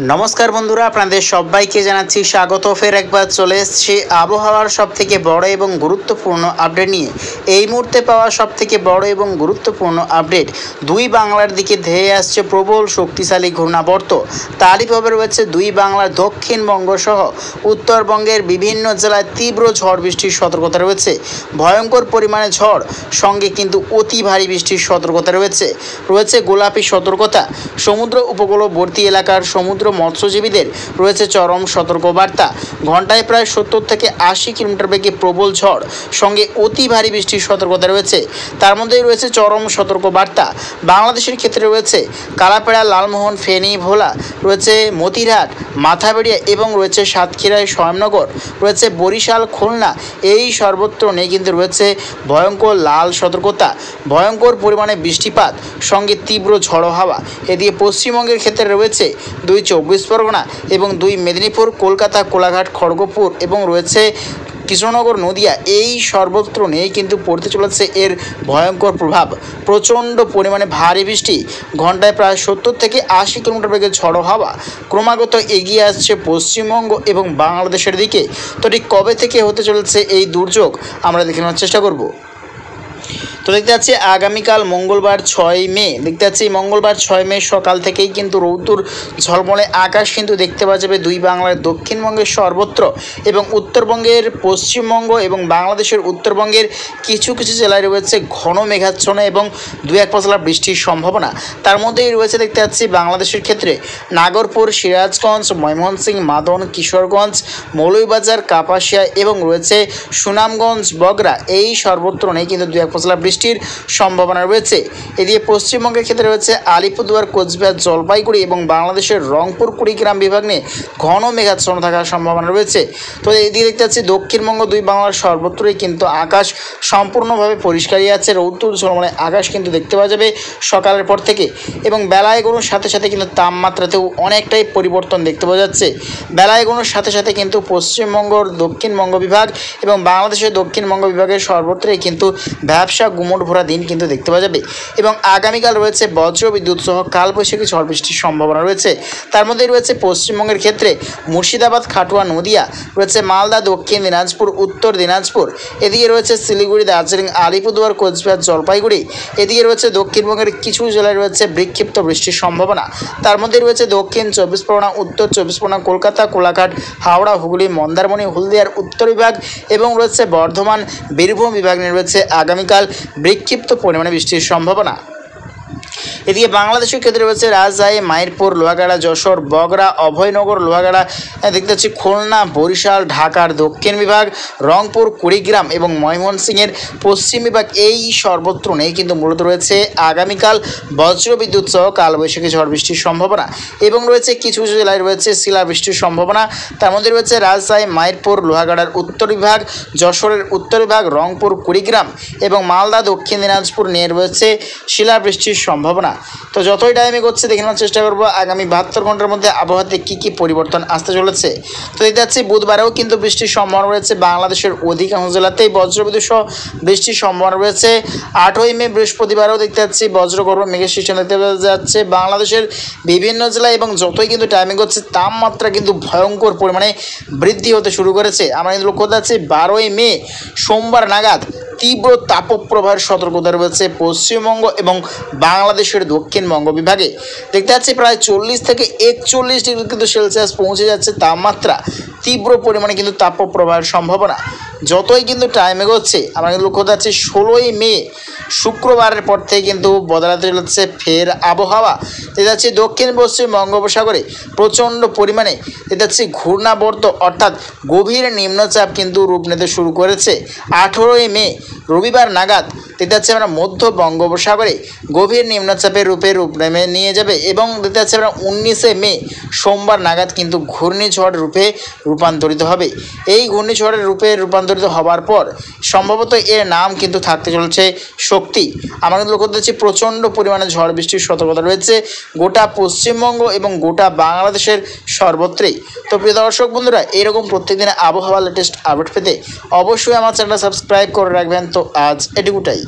नमस्कार बंधुरा आपनादेर सबाइके जानाच्छि स्वागत। फिर एकबार चले एसेछि आबहावार सबथेके बड़ एबं गुरुत्वपूर्ण आपडेट निये। एई मुहूर्ते पाওয়া सबथेके बड़ एबं गुरुत्वपूर्ण आपडेट, दुई बांगलार दिके धेये आसছে प्रबल शक्तिशाली घূর্ণাবর্ত। তারই প্রভাবে রয়েছে দুই বাংলার দক্ষিণবঙ্গ সহ উত্তরবঙ্গের বিভিন্ন জেলায় তীব্র ঝড় বৃষ্টির সতর্কতা রয়েছে। ভয়ঙ্কর পরিমাণে ঝড় সঙ্গে কিন্তু অতি ভারী বৃষ্টির সতর্কতা রয়েছে। গোলাপি সতর্কতা। সমুদ্র উপকূলবর্তী এলাকার সমুদ্র মৎস্যজীবীদের রয়েছে চরম সতর্কবার্তা। ঘন্টায় প্রায় 70 থেকে 80 কিলোমিটার বেগে প্রবল ঝড় সঙ্গে অতি ভারী বৃষ্টির সতর্কতা রয়েছে। তার মধ্যেই রয়েছে চরম সতর্কবার্তা বাংলাদেশের ক্ষেত্রে রয়েছে কালাপাড়া, লালমোহন, ফেনী, ভোলা, রয়েছে মতিরহাট, মাথাবেড়িয়া এবং রয়েছে সাতক্ষীরায়, শয়নগর, রয়েছে বরিশাল, খুলনা, এই সর্বত্র নেই কিন্তু রয়েছে ভয়ঙ্কর লাল সতর্কতা। ভয়ঙ্কর পরিমাণে বৃষ্টিপাত সঙ্গে তীব্র ঝড়ো হাওয়া। এদিকে পশ্চিমবঙ্গের ক্ষেত্রে রয়েছে 2 24 পরগনা এবং 2 মেদিনীপুর, কলকাতা, কোলাঘাট, খড়গপুর এবং রয়েছে কৃষ্ণনগর, নদিয়া, এই সর্বত্র নিয়েই কিন্তু পড়তে চলেছে এর ভয়ঙ্কর প্রভাব। প্রচণ্ড পরিমাণে ভারী বৃষ্টি, ঘন্টায় প্রায় 70 থেকে 80 কিলোমিটার বেগে ঝড়ো হাওয়া ক্রমাগত এগিয়ে আসছে পশ্চিমবঙ্গ এবং বাংলাদেশের দিকে। তো ঠিক কবে থেকে হতে চলেছে এই দুর্যোগ আমরা দেখে নেওয়ার চেষ্টা করব। তো দেখতে পাচ্ছি আগামীকাল মঙ্গলবার 6 মে, দেখতে পাচ্ছি মঙ্গলবার 6 মে সকাল থেকেই কিন্তু রৌদ্র ঝলমলে আকাশ কিন্তু দেখতে পাওয়া যাবে দুই বাংলার দক্ষিণবঙ্গের সর্বত্র এবং উত্তরবঙ্গের পশ্চিমবঙ্গ এবং বাংলাদেশের উত্তরবঙ্গের কিছু কিছু জেলায় রয়েছে ঘন মেঘাচ্ছন্ন এবং 2-1 পশলা বৃষ্টির সম্ভাবনা। তার মধ্যেই রয়েছে দেখতে পাচ্ছি বাংলাদেশের ক্ষেত্রে নাগরপুর, সিরাজগঞ্জ, ময়মনসিংহ, মাদন, কিশোরগঞ্জ, মৌলভীবাজার, কাপাসিয়া এবং রয়েছে সুনামগঞ্জ, বগুড়া, এই সর্বত্র নেই কিন্তু 2-1 পশলা বৃষ্টির সম্ভাবনা রয়েছে। এদিকে পশ্চিমবঙ্গের ক্ষেত্রে রয়েছে আলিপুরদুয়ার, কোচবিহার, জলপাইগুড়ি এবং বাংলাদেশের রংপুর, কুড়িগ্রাম বিভাগ নিয়ে ঘন মেঘাচ্ছন্ন থাকার সম্ভাবনা রয়েছে। তো এদিকে দেখতে পাচ্ছি দক্ষিণবঙ্গ, দুই বাংলার সর্বত্রই কিন্তু আকাশ সম্পূর্ণভাবে পরিষ্কারই আছে। রৌদ্র ঝলমলে আকাশ কিন্তু দেখতে পাওয়া যাবে সকালের পর থেকে এবং বেলা এগোনোর সাথে সাথে কিন্তু তাপমাত্রাতেও অনেকটাই পরিবর্তন দেখতে পাওয়া যাচ্ছে। বেলা এগোনোর সাথে সাথে কিন্তু পশ্চিমবঙ্গর দক্ষিণবঙ্গ বিভাগ এবং বাংলাদেশের দক্ষিণবঙ্গ বিভাগের সর্বত্রই কিন্তু ব্যবসা গুমট ভরা দিন কিন্তু দেখতে পাওয়া যাবে এবং আগামীকাল রয়েছে বজ্র বিদ্যুৎ সহ কালবৈশাখী ঝড় বৃষ্টির সম্ভাবনা রয়েছে। তার মধ্যে রয়েছে পশ্চিমবঙ্গের ক্ষেত্রে মুর্শিদাবাদ, খাটুয়া, নদিয়া, রয়েছে মালদা, দক্ষিণ দিনাজপুর, উত্তর দিনাজপুর, এদিকে রয়েছে শিলিগুড়ি, দার্জিলিং, আলিপুরদুয়ার, কোচবিহার, জলপাইগুড়ি, এদিকে রয়েছে দক্ষিণবঙ্গের কিছু জেলায় রয়েছে বিক্ষিপ্ত বৃষ্টির সম্ভাবনা। তার মধ্যে রয়েছে দক্ষিণ 24 পরগনা, উত্তর 24 পরগনা, কলকাতা, কোলাঘাট, হাওড়া, হুগলি, মন্দারমণি, হলদিয়ার উত্তর বিভাগ এবং রয়েছে বর্ধমান, বীরভূম বিভাগ নিয়ে রয়েছে আগামীকাল বিক্ষিপ্ত পরিমাণে বৃষ্টির সম্ভাবনা। এদিকে বাংলাদেশের ক্ষেত্রে রয়েছে রাজশাহী, মাইরপুর, লোহাগাড়া, যশোর, বগুড়া, অভয়নগর, লোহাগাড়া, দেখতে পাচ্ছি খুলনা, বরিশাল, ঢাকার দক্ষিণ বিভাগ, রংপুর, কুড়িগ্রাম এবং ময়মনসিংহের পশ্চিম বিভাগ, এই সর্বত্র নেই কিন্তু মূলত রয়েছে আগামীকাল বজ্রবিদ্যুৎ সহ কালবৈশাখী ঝড় বৃষ্টির সম্ভাবনা এবং রয়েছে কিছু কিছু জেলায় রয়েছে শিলাবৃষ্টির সম্ভাবনা। তার মধ্যে রয়েছে রাজশাহী, মাইরপুর, লোহাগাড়ার উত্তর বিভাগ, যশোরের উত্তর বিভাগ, রংপুর, কুড়িগ্রাম এবং মালদা, দক্ষিণ দিনাজপুর নিয়ে রয়েছে শিলাবৃষ্টির সম্ভাবনা। তো যতই টাইম এগোচ্ছে দেখে নেওয়ার চেষ্টা করবো আগামী 72 ঘন্টার মধ্যে আবহাওয়াতে কী কী পরিবর্তন আসতে চলেছে। তো দেখতে পাচ্ছি বুধবারেও কিন্তু বৃষ্টির সম্ভাবনা রয়েছে বাংলাদেশের অধিকাংশ জেলাতেই বজ্রবিদ্যুৎ সহ বৃষ্টির সম্ভাবনা রয়েছে। 8ই মে বৃহস্পতিবারেও দেখতে পাচ্ছি বজ্রগর্ভ মেঘের সৃষ্টি দেখতে যাচ্ছে বাংলাদেশের বিভিন্ন জেলায় এবং যতই কিন্তু টাইম এগোচ্ছে তাপমাত্রা কিন্তু ভয়ঙ্কর পরিমাণে বৃদ্ধি হতে শুরু করেছে। আমরা কিন্তু লক্ষ্য করতে পারছি 12ই মে সোমবার নাগাদ তীব্র তাপপ্রবাহের সতর্কতা রয়েছে পশ্চিমবঙ্গ এবং বাংলাদেশের দক্ষিণবঙ্গ বিভাগে। দেখতে পাচ্ছি প্রায় 40 থেকে 41 ডিগ্রি কিন্তু সেলসিয়াস পৌঁছে যাচ্ছে তাপমাত্রা। তীব্র পরিমাণে কিন্তু তাপপ্রবাহের সম্ভাবনা যতই কিন্তু টাইম এগোচ্ছে আমরা কিন্তু লক্ষ্য করতে পারছি 16ই মে শুক্রবারের পর থেকে কিন্তু বদলাতে চলেছে ফের আবহাওয়া। দেখতে পাচ্ছি দক্ষিণ পশ্চিম বঙ্গোপসাগরে প্রচণ্ড পরিমাণে দেখতে পাচ্ছি ঘূর্ণাবর্ত অর্থাৎ গভীর নিম্নচাপ কিন্তু রূপ নিতে শুরু করেছে। 18ই মে রবিবার নাগাদ দেখতে পাচ্ছি আমরা মধ্য বঙ্গোপসাগরে গভীর নিম্নচাপের রূপ নেমে নিয়ে যাবে এবং দেখতে পাচ্ছি আমরা 19শে মে সোমবার নাগাদ কিন্তু ঘূর্ণিঝড় রূপে রূপান্তরিত হবে। এই ঘূর্ণিঝড়ের রূপে রূপান্তরিত হবার পর সম্ভবত এর নাম কিন্তু থাকতে চলেছে শক্তি। আমরা কিন্তু লক্ষ্য করতেছি প্রচণ্ড পরিমাণে ঝড় বৃষ্টির সতর্কতা রয়েছে গোটা পশ্চিমবঙ্গ এবং গোটা বাংলাদেশের সর্বত্রই। তো প্রিয় দর্শক বন্ধুরা, এরকম প্রত্যেকদিন আবহাওয়া লেটেস্ট আপডেট পেতে অবশ্যই আমার চ্যানেলটা সাবস্ক্রাইব করে রাখবেন। তো আজ এটুকুটাই।